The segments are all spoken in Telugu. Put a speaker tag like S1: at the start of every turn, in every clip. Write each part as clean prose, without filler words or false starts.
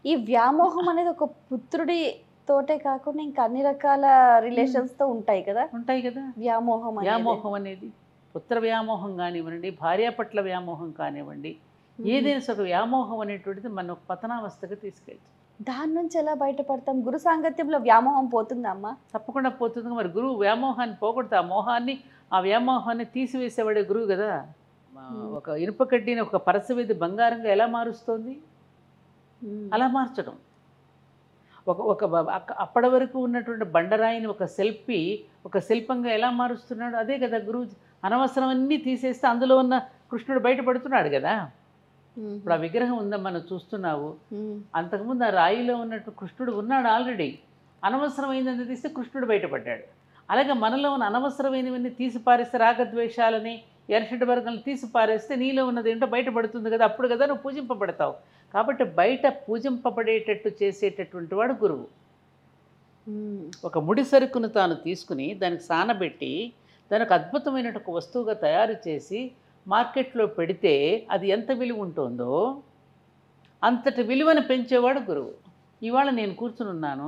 S1: ఈ వ్యామోహం అనేది ఒక పుత్రుడి తోటే కాకుండా ఇంకా అన్ని రకాల రిలేషన్స్ తో ఉంటాయి కదా
S2: ఉంటాయి కదా.
S1: వ్యామోహం అనేది.
S2: వ్యామోహం అనేది పుత్ర వ్యామోహం కానివ్వండి, భార్య పట్ల వ్యామోహం కానివ్వండి, ఏదైనా ఒక వ్యామోహం అనేటువంటిది మన పతనావస్థకు తీసుకెళ్తుంది.
S1: దాని నుంచి ఎలా బయటపడతాం? గురు సాంగత్యంలో వ్యామోహం పోతుందా అమ్మా?
S2: తప్పకుండా పోతుంది. మరి గురువు వ్యామోహాన్ని పోగొడతా, ఆ వ్యామోహాన్ని తీసివేసేవాడే గురువు కదా. ఒక ఇనుప కడ్డీని ఒక పరసవేది బంగారంగా ఎలా మారుస్తోంది? అలా మార్చడం. ఒక ఒక అప్పటి వరకు ఉన్నటువంటి బండరాయిని ఒక శిల్పంగా ఎలా మారుస్తున్నాడు? అదే కదా గురువు. అనవసరం అన్నీ తీసేస్తే అందులో ఉన్న కృష్ణుడు బయటపడుతున్నాడు కదా. ఇప్పుడు ఆ విగ్రహం ఉందని మనం చూస్తున్నావు. అంతకుముందు ఆ రాయిలో ఉన్నట్టు కృష్ణుడు ఉన్నాడు ఆల్రెడీ. అనవసరమైనది తీస్తే కృష్ణుడు బయటపడ్డాడు. అలాగే మనలో ఉన్న అనవసరమైనవన్నీ తీసి పారేస్తే, రాగద్వేషాలని, ఎర్షటి వర్గాలను తీసి పారేస్తే నీలో ఉన్నది ఏంటో బయటపడుతుంది కదా. అప్పుడు కదా నువ్వు పూజింపబడతావు. కాబట్టి బయట పూజింపబడేటట్టు చేసేటటువంటి వాడు గురువు. ఒక ముడి సరుకును తాను తీసుకుని దానికి సానబెట్టి దానికి అద్భుతమైన ఒక వస్తువుగా తయారు చేసి మార్కెట్లో పెడితే అది ఎంత విలువ ఉంటుందో అంతటి విలువను పెంచేవాడు గురువు. ఇవాళ నేను కూర్చుని ఉన్నాను,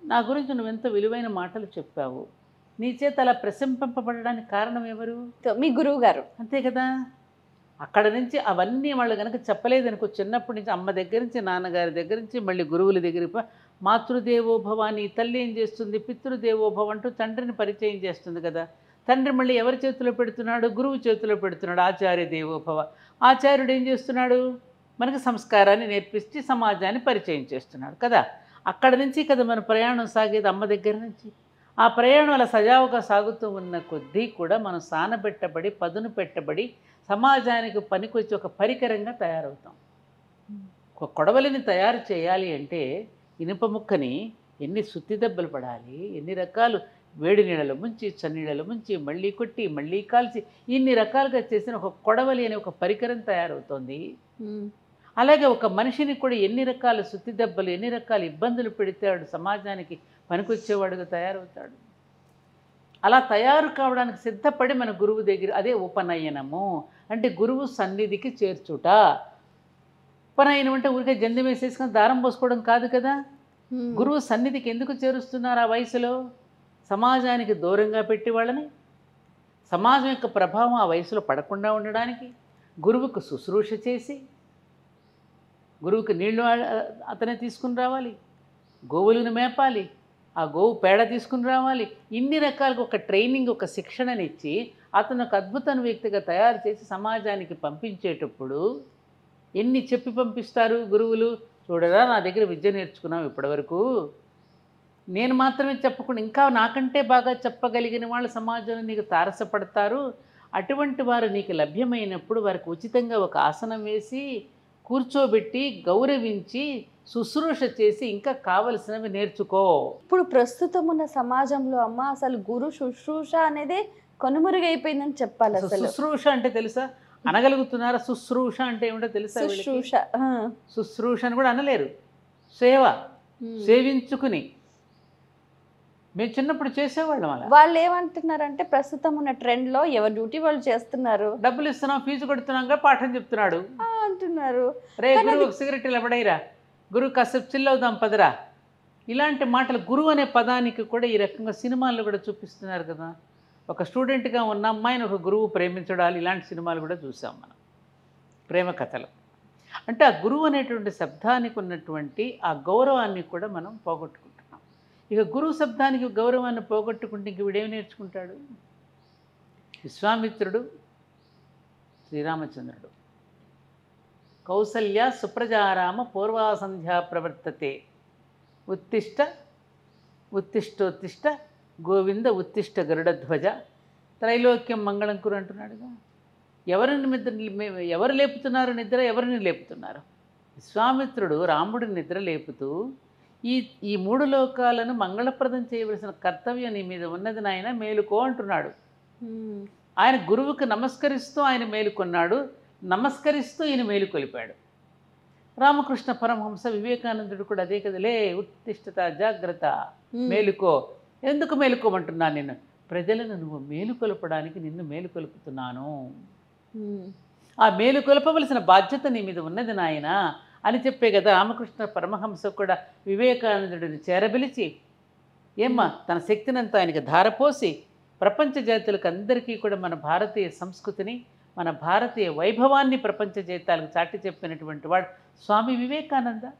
S2: నా గురించి నువ్వెంత విలువైన మాటలు చెప్పావు, నీ చేత అలా ప్రశంసింపబడడానికి కారణం ఎవరు?
S1: మీ గురువు గారు.
S2: అంతే కదా. అక్కడ నుంచి అవన్నీ వాళ్ళు కనుక చెప్పలేదనుకో, చిన్నప్పటి నుంచి అమ్మ దగ్గర నుంచి, నాన్నగారి దగ్గర నుంచి, మళ్ళీ గురువుల దగ్గరికి మాతృదేవోభవ, నీ తల్లి ఏం చేస్తుంది, పితృదేవోభవ అంటూ తండ్రిని పరిచయం చేస్తుంది కదా. తండ్రి మళ్ళీ ఎవరి చేతిలో పెడుతున్నాడు? గురువు చేతిలో పెడుతున్నాడు. ఆచార్య దేవోభవ. ఆచార్యుడు ఏం చేస్తున్నాడు? మనకు సంస్కారాన్ని నేర్పించి సమాజాన్ని పరిచయం చేస్తున్నాడు కదా. అక్కడ నుంచి కదా మన ప్రయాణం సాగేది, అమ్మ దగ్గర నుంచి. ఆ ప్రయాణం అలా సజావుగా సాగుతూ ఉన్న కొద్దీ కూడా మనం సానబెట్టబడి, పదును పెట్టబడి, సమాజానికి పనికొచ్చి ఒక పరికరంగా తయారవుతాం. ఒక కొడవలిని తయారు చేయాలి అంటే ఇనుప ముక్కని ఎన్ని సుత్తి దెబ్బలు పడాలి, ఎన్ని రకాలు వేడి నీళ్ళలో ముంచి, చన్నీళ్ళలో ముంచి, మళ్ళీ కొట్టి, మళ్ళీ కాల్చి, ఇన్ని రకాలుగా చేసిన ఒక కొడవలి అనే ఒక పరికరం తయారవుతోంది. అలాగే ఒక మనిషిని కూడా ఎన్ని రకాల సుత్తి దెబ్బలు, ఎన్ని రకాల ఇబ్బందులు పెడితే వాడు సమాజానికి పనికొచ్చేవాడుగా తయారవుతాడు. అలా తయారు కావడానికి సిద్ధపడి మన గురువు దగ్గర, అదే ఉపనయనము అంటే గురువు సన్నిధికి చేర్చుట. ఉపనయనం అంటే ఊరికే జందెం వేసేసుకొని దారం పోసుకోవడం కాదు కదా. గురువు సన్నిధికి ఎందుకు చేరుస్తున్నారు ఆ వయసులో? సమాజానికి దూరంగా పెట్టి వాళ్ళని, సమాజం యొక్క ప్రభావం ఆ వయసులో పడకుండా ఉండడానికి, గురువుకు శుశ్రూష చేసి, గురువుకి నీళ్లు అతనే తీసుకుని రావాలి, గోవులను మేపాలి, ఆ గోవు పేడ తీసుకుని రావాలి. ఇన్ని రకాలుగా ఒక ట్రైనింగ్, ఒక శిక్షణనిచ్చి అతను ఒక అద్భుతమైన వ్యక్తిగా తయారు చేసి సమాజానికి పంపించేటప్పుడు ఎన్ని చెప్పి పంపిస్తారు గురువులు? చూడరా, నా దగ్గర విద్య నేర్చుకున్నావు ఇప్పటివరకు, నేను మాత్రమే చెప్పకుండా ఇంకా నాకంటే బాగా చెప్పగలిగిన వాళ్ళు సమాజంలో నీకు తారసపడతారు. అటువంటి వారు నీకు లభ్యమైనప్పుడు వారికి ఉచితంగా ఒక ఆసనం వేసి కూర్చోబెట్టి గౌరవించి శుశ్రూష చేసి ఇంకా కావలసినవి నేర్చుకో.
S1: ఇప్పుడు ప్రస్తుతం ఉన్న సమాజంలో అమ్మ అసలు గురు శుశ్రూష అనేది కనుమరుగైపోయిందని చెప్పాలి. అసలు
S2: శుశ్రూష అంటే తెలుసా? అనగలుగుతున్నారా? శుశ్రూష అంటే ఏమిటో తెలుసా?
S1: శుశ్రూష
S2: శుశ్రూష అని కూడా అనలేరు. సేవ, సేవించుకుని. మేము చిన్నప్పుడు చేసేవాళ్ళం అలా.
S1: వాళ్ళు ఏమంటున్నారంటే ప్రస్తుతం ఉన్న ట్రెండ్ లో ఎవరి డ్యూటీ వాళ్ళు చేస్తున్నారు,
S2: డబ్బులు ఇస్తున్నాం, ఫీజు కొడుతున్నాం, పాఠం చెప్తున్నాడు
S1: అంటున్నారు.
S2: రే గురువు ఒక సిగరెట్ ఇవ్వడైరా, గురువు కాసేపు చిల్లవుదాం పదరా, ఇలాంటి మాటలు. గురువు అనే పదానికి కూడా ఈ రకంగా సినిమాల్లో కూడా చూపిస్తున్నారు కదా. ఒక స్టూడెంట్గా ఉన్న అమ్మాయిని ఒక గురువు ప్రేమించడాలు, ఇలాంటి సినిమాలు కూడా చూసాం మనం, ప్రేమ కథలు. అంటే ఆ గురువు అనేటువంటి శబ్దానికి ఉన్నటువంటి ఆ గౌరవాన్ని కూడా మనం పోగొట్టుకుంటున్నాం. ఇక గురువు శబ్దానికి గౌరవాన్ని పోగొట్టుకుంటే ఇంక వీడేమి నేర్చుకుంటాడు? విశ్వామిత్రుడు, శ్రీరామచంద్రుడు, కౌసల్య సుప్రజారామ పూర్వాసంధ్యా ప్రవర్తతే, ఉత్తిష్ట ఉత్తిష్టోత్తిష్ట గోవింద ఉత్తిష్ట గరుడధ్వజ, త్రైలోక్యం మంగళం కురు అంటున్నాడుగా. ఎవరు లేపుతున్నారు నిద్ర? ఎవరిని లేపుతున్నారు? విశ్వామిత్రుడు రాముడిని నిద్ర లేపుతూ ఈ మూడు లోకాలను మంగళప్రదం చేయవలసిన కర్తవ్యం నీ మీద ఉన్నది నాయన, మేలుకో అంటున్నాడు. ఆయన గురువుకు నమస్కరిస్తూ ఆయన మేలుకొన్నాడు, నమస్కరిస్తూ ఈయన మేలుకొలిపాడు. రామకృష్ణ పరమహంస, వివేకానందుడు కూడా అదే కదలే, ఉత్తిష్టత జాగ్రత్త, మేలుకో. ఎందుకు మేలుకోమంటున్నాను? నేను ప్రజలను నువ్వు మేలుకొల్పడానికి నిన్ను మేలుకొలుపుతున్నాను. ఆ మేలుకొల్పవలసిన బాధ్యత నీ మీద ఉన్నది నాయన. అని చెప్పే కదా రామకృష్ణ పరమహంస కూడా వివేకానందుడిని చేరబిలిచి ఏమ్మా తన శక్తినంతా ఆయనకి ధారపోసి ప్రపంచ జాతులకు అందరికీ కూడా మన భారతీయ సంస్కృతిని మన భారతీయ వైభవాన్ని ప్రపంచ జాతాలకు చాటి చెప్పినటువంటి వాడు స్వామి వివేకానంద.